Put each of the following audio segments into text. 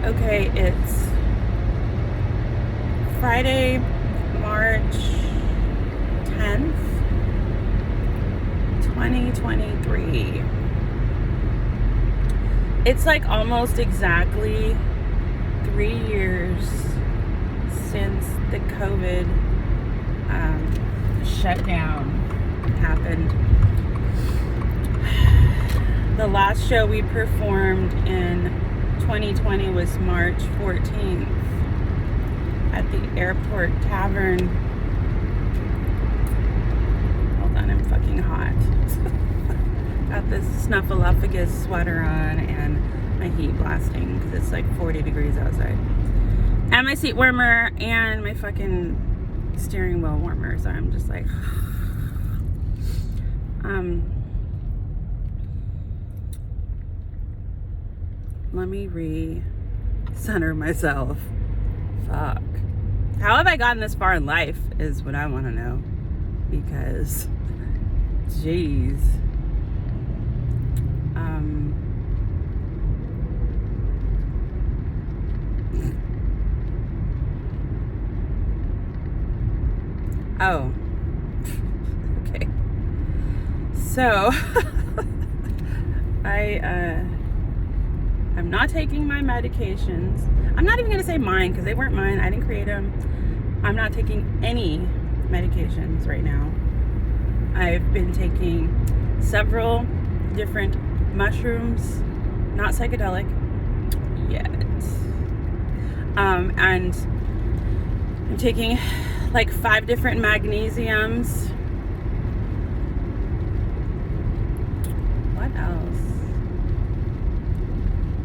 Okay, it's Friday, March 10th, 2023. It's like almost exactly 3 years since the COVID shutdown happened. The last show we performed in 2020 was March 14th at the Airport Tavern. Hold on, I'm fucking hot. Got this snuffleupagus sweater on and my heat blasting because it's like 40 degrees outside. And my seat warmer and my fucking steering wheel warmer. So I'm just like, let me re-center myself. Fuck. How have I gotten this far in life is what I want to know. Because, jeez. Oh. Okay. So, I'm not taking my medications. I'm not even going to say mine because they weren't mine. I didn't create them. I'm not taking any medications right now. I've been taking several different mushrooms, not psychedelic yet. And I'm taking like 5 different magnesiums. What else?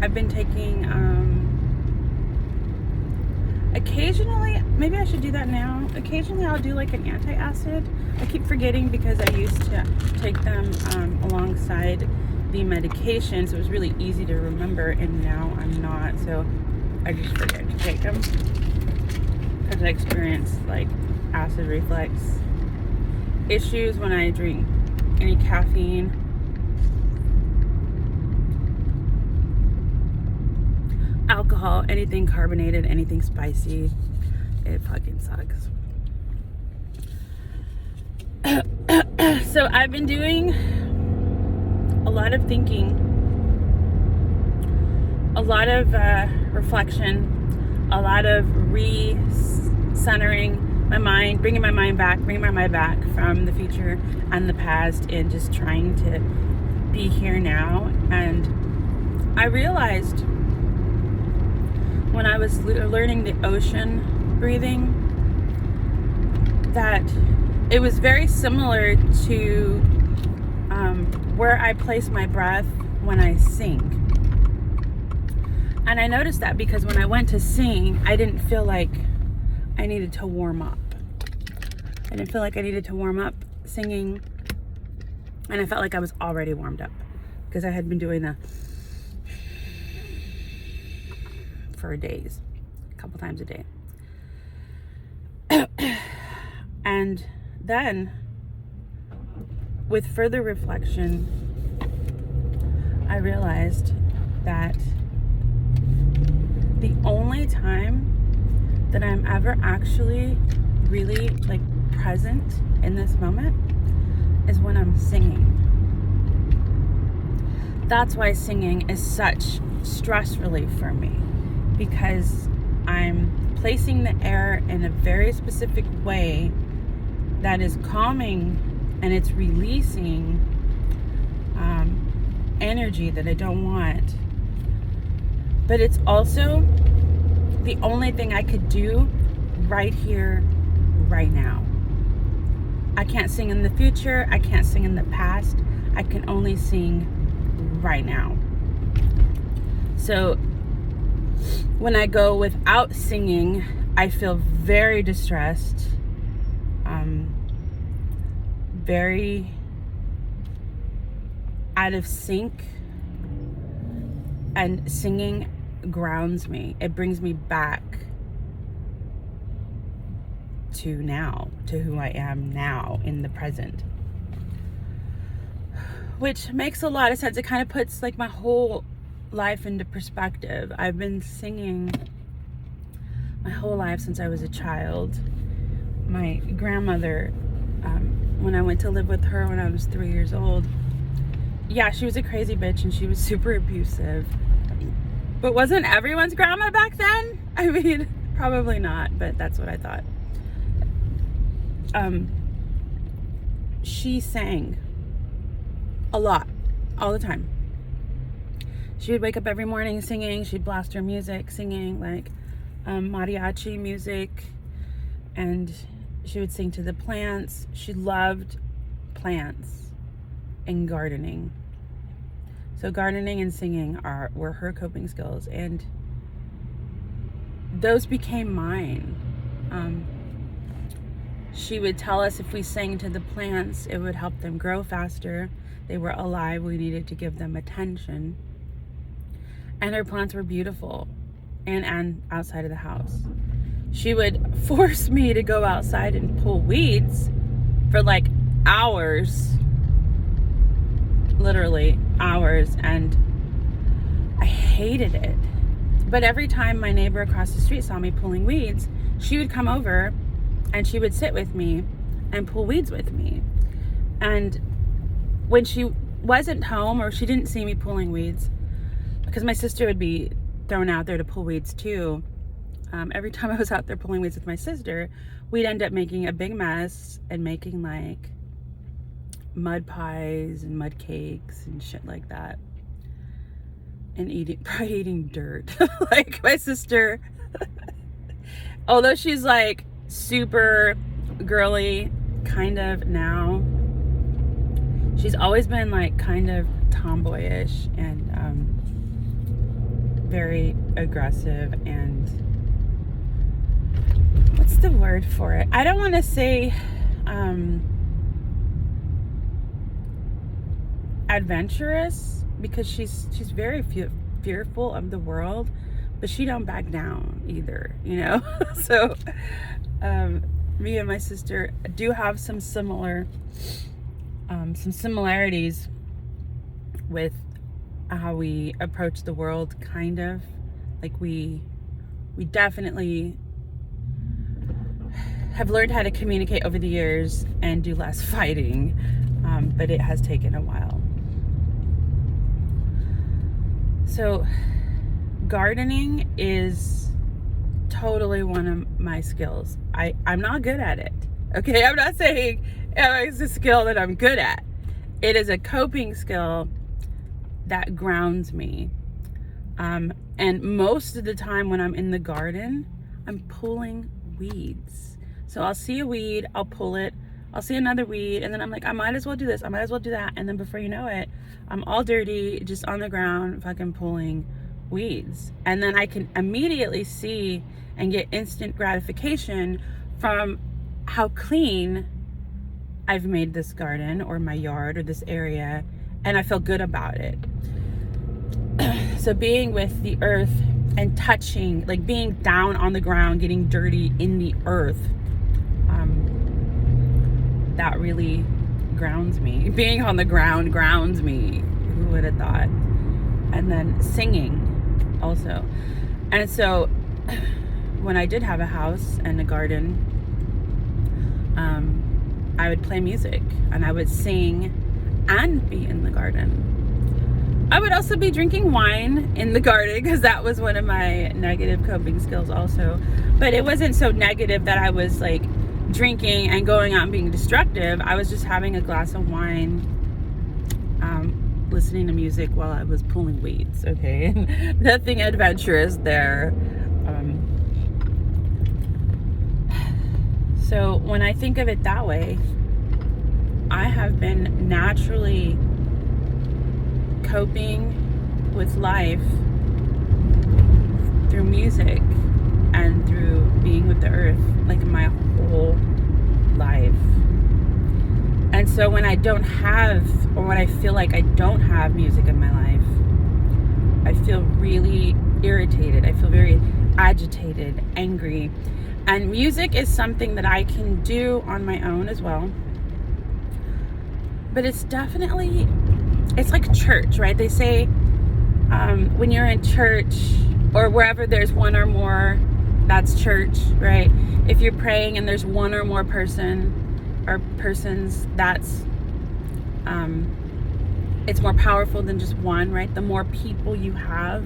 I've been taking occasionally, maybe I should do that now. Occasionally I'll do like an antacid. I keep forgetting because I used to take them alongside the medications. It was really easy to remember, and now I'm not, so I just forget to take them because I experience like acid reflux issues when I drink any caffeine. Alcohol, anything carbonated, anything spicy, it fucking sucks. So I've been doing a lot of thinking, a lot of reflection, a lot of re-centering my mind, bringing my mind back from the future and the past, and just trying to be here now. And I realized when I was learning the ocean breathing that it was very similar to where I place my breath when I sing. And I noticed that because when I went to sing, I didn't feel like I needed to warm up. I didn't feel like I needed to warm up singing. And I felt like I was already warmed up because I had been doing that for days, a couple times a day. And then with further reflection, I realized that the only time that I'm ever actually really like present in this moment is when I'm singing. That's why singing is such stress relief for me, because I'm placing the air in a very specific way that is calming, and it's releasing energy that I don't want. But it's also the only thing I could do right here, right now. I can't sing in the future. I can't sing in the past. I can only sing right now. So when I go without singing, I feel very distressed, very out of sync, and singing grounds me. It brings me back to now, to who I am now in the present. which makes a lot of sense. It kind of puts like my whole life into perspective. I've been singing my whole life since I was a child. My grandmother, when I went to live with her when I was 3 years old, yeah, she was a crazy bitch and she was super abusive. But wasn't everyone's grandma back then? I mean, probably not, but that's what I thought. She sang a lot, all the time. She would wake up every morning singing. She'd blast her music, singing like mariachi music, and she would sing to the plants. She loved plants and gardening. So gardening and singing were her coping skills, and those became mine. She would tell us if we sang to the plants, it would help them grow faster. They were alive. We needed to give them attention. And her plants were beautiful, and outside of the house. She would force me to go outside and pull weeds for like hours, literally hours, and I hated it. But every time my neighbor across the street saw me pulling weeds, she would come over and she would sit with me and pull weeds with me. And when she wasn't home or she didn't see me pulling weeds, because my sister would be thrown out there to pull weeds too, every time I was out there pulling weeds with my sister, we'd end up making a big mess and making like mud pies and mud cakes and shit like that, and probably eating dirt. Like my sister, although she's like super girly kind of now, she's always been like kind of tomboyish and very aggressive, and what's the word for it? I don't want to say adventurous, because she's very fearful of the world, but she don't back down either, you know. So me and my sister do have some similarities with how we approach the world, kind of like we definitely have learned how to communicate over the years and do less fighting, but it has taken a while. So gardening is totally one of my skills. I'm not good at it, okay? I'm not saying it's a skill that I'm good at. It is a coping skill that grounds me. And most of the time when I'm in the garden, I'm pulling weeds. So I'll see a weed, I'll pull it, I'll see another weed, and then I'm like, I might as well do this, I might as well do that. And then before you know it, I'm all dirty, just on the ground, fucking pulling weeds. And then I can immediately see and get instant gratification from how clean I've made this garden or my yard or this area, and I feel good about it. So being with the earth and touching, like being down on the ground, getting dirty in the earth, that really grounds me. Being on the ground grounds me. Who would have thought? And then singing also. And so when I did have a house and a garden, I would play music and I would sing and be in the garden. I would also be drinking wine in the garden, because that was one of my negative coping skills also. But it wasn't so negative that I was like drinking and going out and being destructive. I was just having a glass of wine, listening to music while I was pulling weeds, okay? Nothing adventurous there. So when I think of it that way, I have been naturally coping with life through music and through being with the earth, like my whole life. And so when I don't have, or when I feel like I don't have music in my life, I feel really irritated. I feel very agitated, angry. And music is something that I can do on my own as well. But it's definitely, it's like church, right? They say when you're in church or wherever there's one or more, that's church, right? If you're praying and there's one or more person or persons, that's it's more powerful than just one, right? The more people you have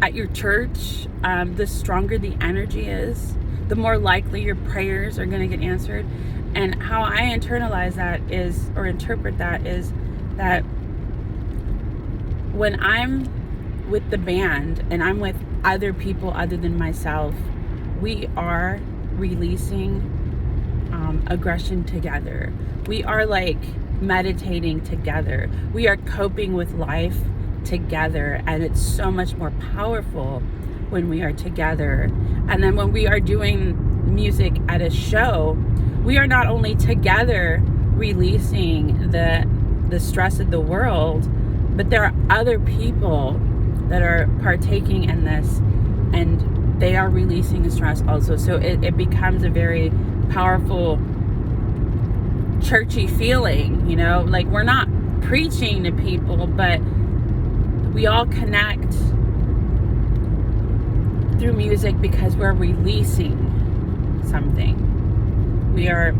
at your church, the stronger the energy is, the more likely your prayers are going to get answered. And how I internalize that is, or interpret that, is that when I'm with the band and I'm with other people other than myself, we are releasing aggression together. We are like meditating together. We are coping with life together, and it's so much more powerful when we are together. And then when we are doing music at a show, we are not only together releasing the stress of the world, but there are other people that are partaking in this, and they are releasing the stress also. So it becomes a very powerful churchy feeling, you know, like we're not preaching to people, but we all connect through music because we're releasing something. We are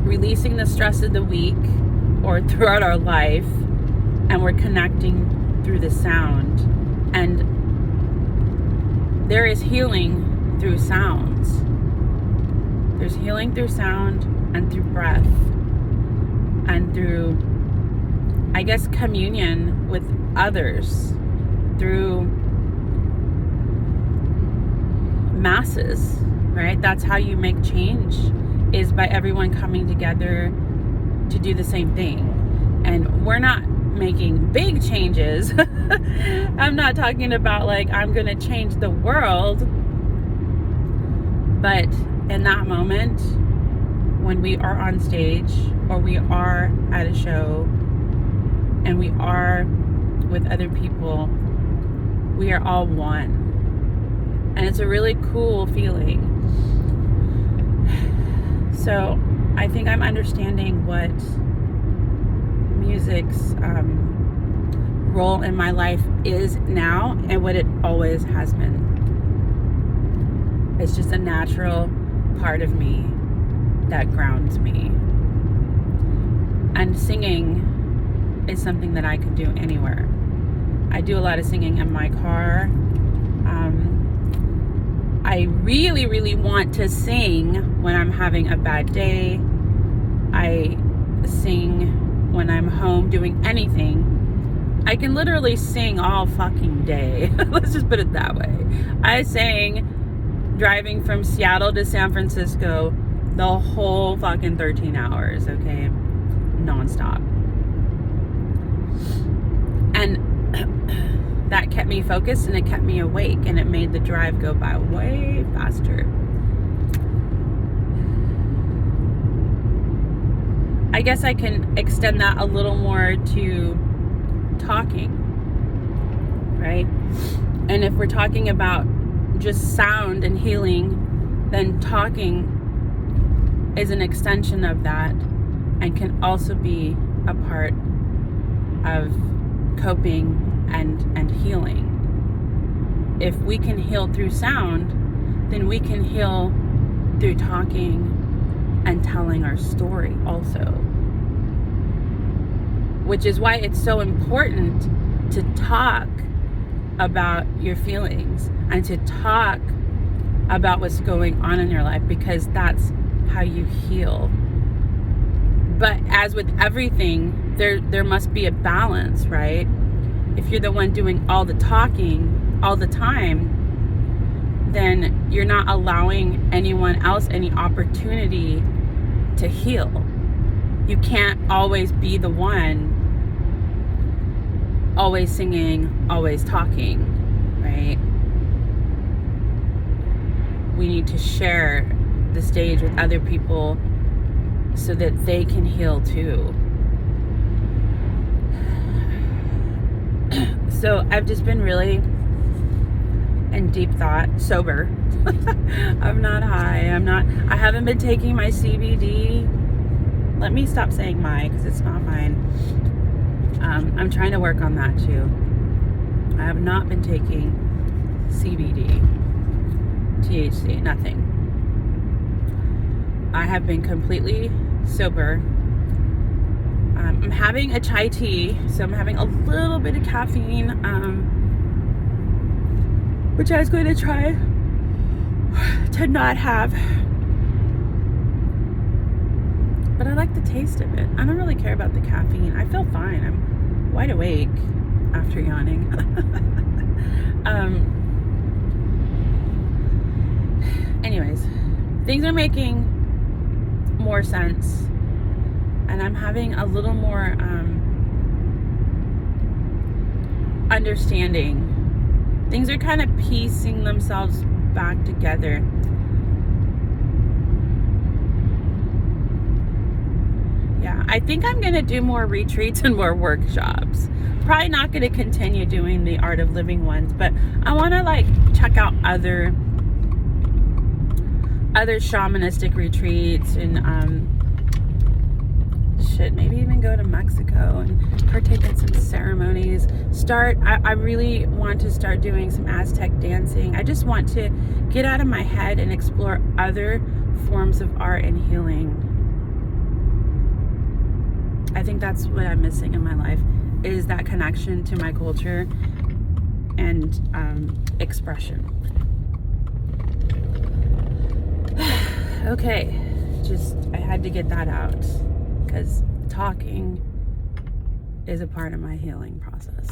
releasing the stress of the week or throughout our life, and we're connecting through the sound. And there is healing through sounds. There's healing through sound and through breath and through, I guess, communion with others, through masses, right? That's how you make change, is by everyone coming together to do the same thing. And we're not making big changes. I'm not talking about like I'm gonna change the world, but in that moment when we are on stage or we are at a show and we are with other people, we are all one, and it's a really cool feeling. So I think I'm understanding what music's role in my life is now and what it always has been. It's just a natural part of me that grounds me. And singing is something that I can do anywhere. I do a lot of singing in my car. I really, really want to sing when I'm having a bad day. I sing when I'm home doing anything. I can literally sing all fucking day. Let's just put it that way. I sang driving from Seattle to San Francisco the whole fucking 13 hours, okay? Nonstop. And that kept me focused, and it kept me awake, and it made the drive go by way faster. I guess I can extend that a little more to talking, right? And if we're talking about just sound and healing, then talking is an extension of that and can also be a part of coping and healing. If we can heal through sound, then we can heal through talking and telling our story also. Which is why it's so important to talk about your feelings and to talk about what's going on in your life, because that's how you heal. But as with everything, there must be a balance, right? If you're the one doing all the talking all the time, then you're not allowing anyone else any opportunity to heal. You can't always be the one always singing, always talking, right? We need to share the stage with other people so that they can heal too. So I've just been really in deep thought, sober. I'm not high. I haven't been taking my CBD. Let me stop saying my, because it's not mine. I'm trying to work on that too. I have not been taking CBD, THC, nothing. I have been completely sober. I'm having a chai tea, so I'm having a little bit of caffeine, which I was going to try to not have. But I like the taste of it. I don't really care about the caffeine. I feel fine. I'm wide awake after yawning. Anyways, things are making more sense, and I'm having a little more understanding. Things are kind of piecing themselves back together. Yeah, I think I'm going to do more retreats and more workshops. Probably not going to continue doing the Art of Living ones, but I want to like check out other shamanistic retreats and maybe even go to Mexico and partake in some ceremonies. I really want to start doing some Aztec dancing. I just want to get out of my head and explore other forms of art and healing. I think that's what I'm missing in my life, is that connection to my culture and expression. Okay, I had to get that out because talking is a part of my healing process.